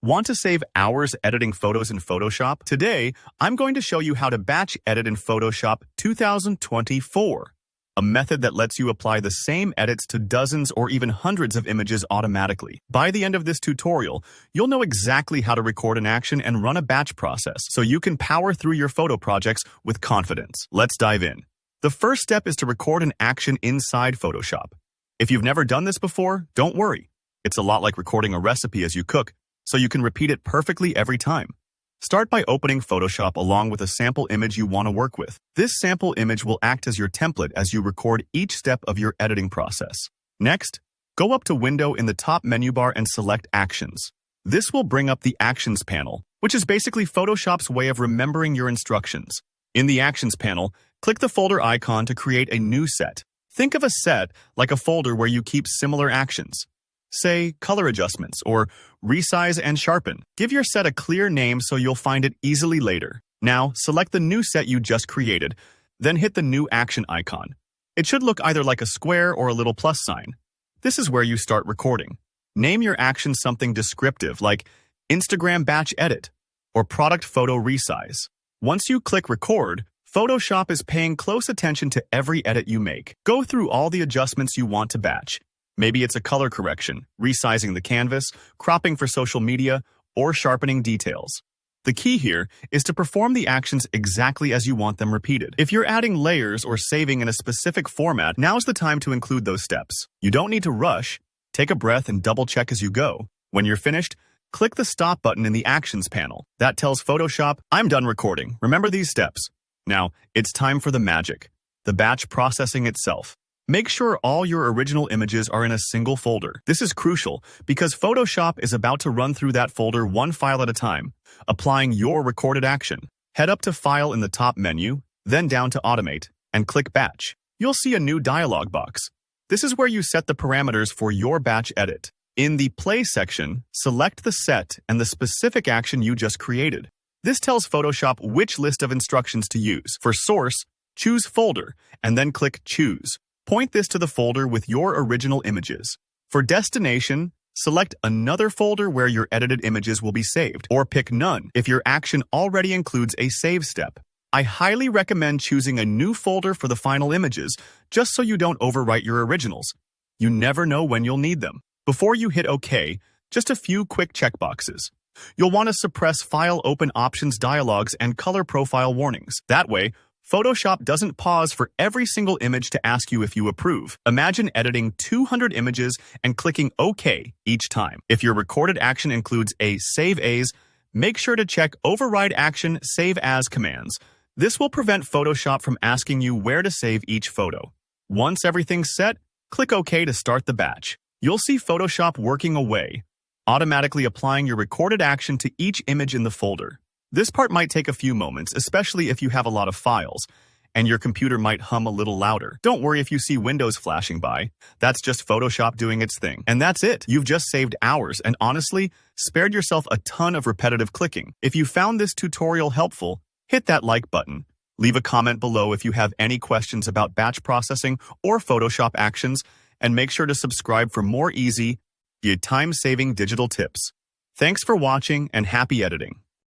Want to save hours editing photos in Photoshop? Today, I'm going to show you how to batch edit in Photoshop 2024, a method that lets you apply the same edits to dozens or even hundreds of images automatically. By the end of this tutorial, you'll know exactly how to record an action and run a batch process so you can power through your photo projects with confidence. Let's dive in. The first step is to record an action inside Photoshop. If you've never done this before, don't worry. It's a lot like recording a recipe as you cook, so you can repeat it perfectly every time. Start by opening Photoshop along with a sample image you want to work with. This sample image will act as your template as you record each step of your editing process. Next, go up to Window in the top menu bar and select Actions. This will bring up the Actions panel, which is basically Photoshop's way of remembering your instructions. In the Actions panel, click the folder icon to create a new set. Think of a set like a folder where you keep similar actions. Say, color adjustments, or resize and sharpen. Give your set a clear name so you'll find it easily later. Now, select the new set you just created, then hit the new action icon. It should look either like a square or a little plus sign. This is where you start recording. Name your action something descriptive like Instagram batch edit or product photo resize. Once you click record, Photoshop is paying close attention to every edit you make. Go through all the adjustments you want to batch. Maybe it's a color correction, resizing the canvas, cropping for social media, or sharpening details. The key here is to perform the actions exactly as you want them repeated. If you're adding layers or saving in a specific format, now's the time to include those steps. You don't need to rush. Take a breath and double-check as you go. When you're finished, click the Stop button in the Actions panel. That tells Photoshop, I'm done recording. Remember these steps. Now, it's time for the magic, the batch processing itself. Make sure all your original images are in a single folder. This is crucial because Photoshop is about to run through that folder one file at a time, applying your recorded action. Head up to File in the top menu, then down to Automate, and click Batch. You'll see a new dialog box. This is where you set the parameters for your batch edit. In the Play section, select the set and the specific action you just created. This tells Photoshop which list of instructions to use. For Source, choose Folder, and then click Choose. Point this to the folder with your original images. For Destination, select another folder where your edited images will be saved, or pick None if your action already includes a save step. I highly recommend choosing a new folder for the final images, just so you don't overwrite your originals. You never know when you'll need them. Before you hit OK, just a few quick checkboxes. You'll want to suppress File Open Options dialogues and Color Profile warnings. That way, Photoshop doesn't pause for every single image to ask you if you approve. Imagine editing 200 images and clicking OK each time. If your recorded action includes a Save As, make sure to check Override Action Save As commands. This will prevent Photoshop from asking you where to save each photo. Once everything's set, click OK to start the batch. You'll see Photoshop working away, automatically applying your recorded action to each image in the folder. This part might take a few moments, especially if you have a lot of files, and your computer might hum a little louder. Don't worry if you see windows flashing by. That's just Photoshop doing its thing. And that's it. You've just saved hours and honestly, spared yourself a ton of repetitive clicking. If you found this tutorial helpful, hit that like button. Leave a comment below if you have any questions about batch processing or Photoshop actions, and make sure to subscribe for more easy, yet time-saving digital tips. Thanks for watching and happy editing.